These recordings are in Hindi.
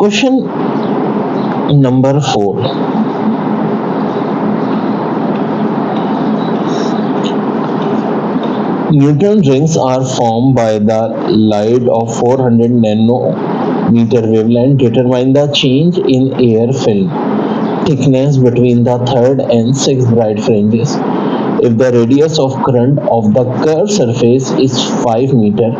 Question number 4, Neutron rings are formed by the light of 400 nanometer wavelength. Determine the change in air film thickness between the third and sixth bright fringes. If the radius of current of the curved surface is 5 meter,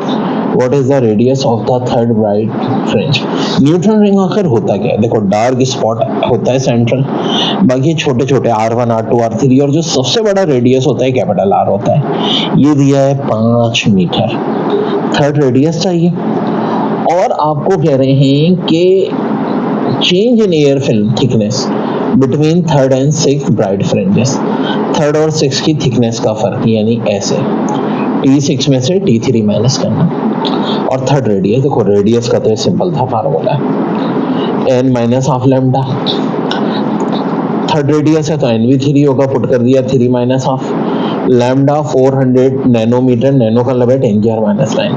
what is the radius of the third bright fringe? Neutron ring आखिर होता क्या है? देखो, डार्क स्पॉट होता है सेंट्रल, बाकी छोटे छोटे R1 R2 R3, और जो सबसे बड़ा रेडियस होता है कैपिटल R होता है। ये दिया है 5 मीटर, थर्ड रेडियस चाहिए। और आपको कह रहे हैं कि change in air film thickness between third and six bright fringes, third और सिक्स की थिकनेस का फर्क, यानी ऐसे T6 में से T3 माइनस करना। और थर्ड रेडियस, देखो रेडियस का तो सिंपल था formula, n minus half lambda. Third radius है तो n भी 3 होगा, पुट कर दिया 3 minus half lambda 400 nanometer, nano का मतलब 10⁻⁹,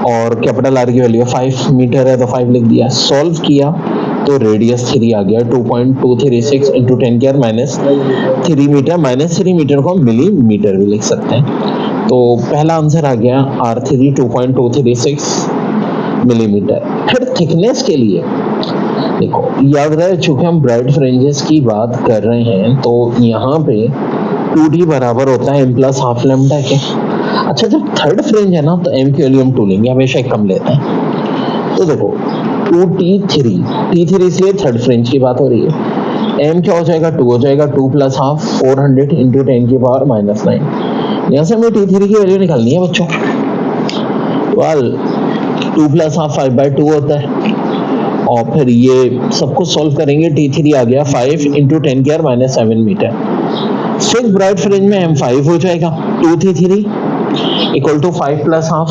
और कैपिटल R की वैल्यू 5 मीटर है तो 5 लिख दिया। सॉल्व किया तो रेडियस 3 आ गया, 2.236 इंटू 10⁻³ मीटर, -3 मीटर को मिलीमीटर भी लिख सकते हैं। तो पहला आंसर आ गया R3 2.236 मिलीमीटर। फिर थिकनेस के लिए देखो, याद रहे चूंकि हम ब्राइट फ्रिंजेस की बात कर रहे हैं तो यहाँ पे 2D बराबर होता है m प्लस हाफ लैम्डा के। अच्छा, जब थर्ड फ्रिंज है ना तो m की वैल्यू हम 2 लेंगे, हमेशा कम लेते हैं। तो देखो 2T3, T3 इसलिए थर्ड फ्रिंज की बात हो रही है। m क्या हो जाएगा? 2 हो जाएगा, 2 प्लस हाफ 400 इंटू 10⁻⁹। यहाँ से हमें T3 की वैल्यू निकालनी है बच्चों। वेल 2 प्लस हाफ 5/2 होता है, और फिर ये सब कुछ सॉल्व करेंगे। T3 आ गया 5 into 10⁻⁷ meter. Six bright fringe में M5 हो जाएगा, 2T3 equal to 5 plus half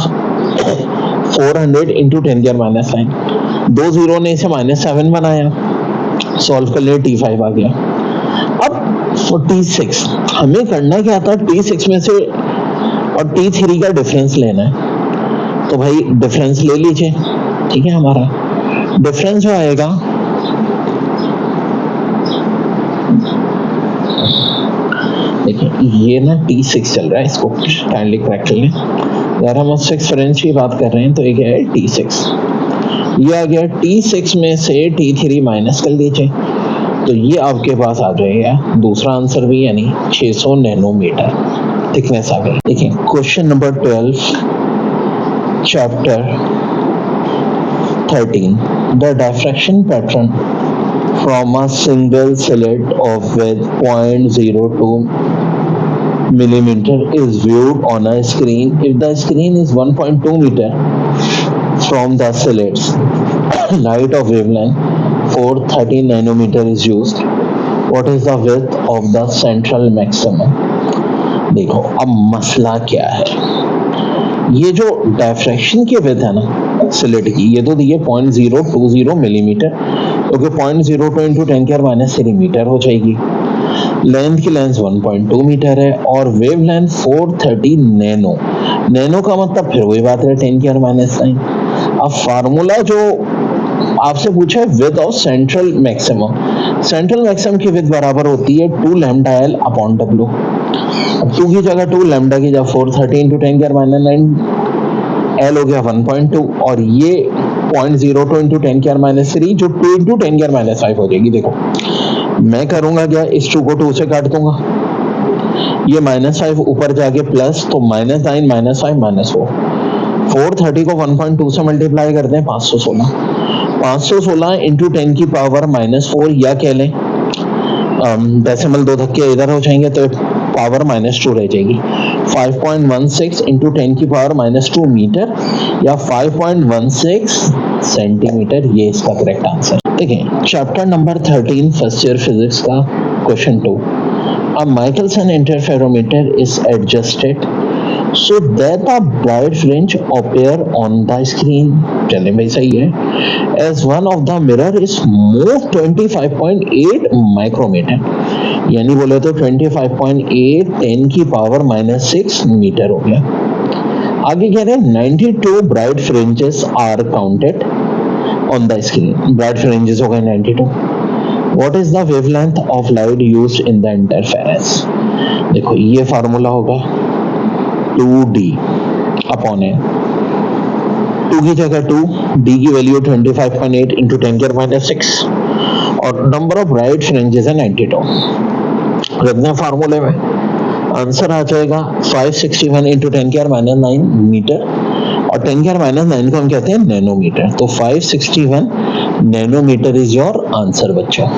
400 into 10⁻⁹। 2 zero ने इसे -7 बनाया, सॉल्व कर लिया, T5 आ गया। अब T6 हमें करना क्या था? T6 में से और T3 का डिफरेंस लेना है, तो भाई डिफरेंस ले लीजिए। ठीक है, हमारा डिफरेंस जो आएगा देखिए, ये ना T6 चल रहा है, इसको काइंडली करेक्ट कर लें यार। हम 6 फ्रिंज की बात कर रहे हैं तो एक है T6, ये आ गया। T6 में से T3 माइनस कर लीजिए तो ये आपके पास आ जाएगा दूसरा आंसर भी, यानी 600 नैनोमीटर थिकनेस आ गई। देखिए question number 12, chapter 13, the diffraction pattern from a single slit of width 0.02 millimeter is viewed on a screen. If the screen is 1.2 meter from the slits, light of wavelength 430 nanometer is used. What is the width of the central maximum? देखो अब मसला क्या है। ये जो डिफ्रैक्शन की विड्थ है ना स्लिट की, ये तो दी है 0.020 मिलीमीटर, क्योंकि 0.02 इंटू 10⁻³ मीटर हो जाएगी। लेंथ की लेंथ 1.2 मीटर है और वेव लेंथ 430 नैनो। नैनो का मतलब फिर वही बात है 10⁻⁹। अब फार्मूला जो आपसे पूछा है width of central maximum, central maximum की विड्थ बराबर होती है 2 लैम्डा एल अपॉन डब्ल्यू। अब 2 की जगह 2 लैम्डा की जगह 430 इंटू 10⁻⁹, एल हो गया 1.2, और ये 0.02 इंटू 10⁻³ जो 2 इंटू 10⁻⁵ हो जाएगी। देखो मैं करूंगा क्या, इस 2 को 2 से काट दूंगा, ये -5 ऊपर जाके प्लस, तो -9 -5 -4, 430 को 1.2 से मल्टीप्लाई करते हैं 516 इंटू 10 की पावर -4, या कह लें डेसिमल 2 धक्के इधर हो जाएंगे तो पावर -2 रह जाएगी। 5.16 इंटू 10 की पावर -2 मीटर या 5.16 सेंटीमीटर, ये इसका करेक्ट आंसर। देखिए chapter number 13 first year physics का question 2, a Michelson interferometer is adjusted so that a bright fringe appear on the screen. चलिए भाई सही है। as one of the mirror is moved 25.8 micrometer, यानी बोले तो 25.8 10 की पावर -6 मीटर हो गया। आगे कह रहे हैं 92 bright fringes are counted on the screen. Bright fringes हो गए 92. What is the wavelength of light used in the interference? देखो ये फार्मूला होगा 2d अपॉन n. 2 की जगह 2, d की वैल्यू 25.8 इंटू 10⁻⁶ और नंबर ऑफ ब्राइट फ्रिंजेस है 92. रखते हैं फार्मूले में, आंसर आ जाएगा 561 इंटू 10⁻⁹ मीटर और 10⁻⁹ को हम कहते हैं नैनोमीटर. तो 561 नैनोमीटर इज योर आंसर बच्चों.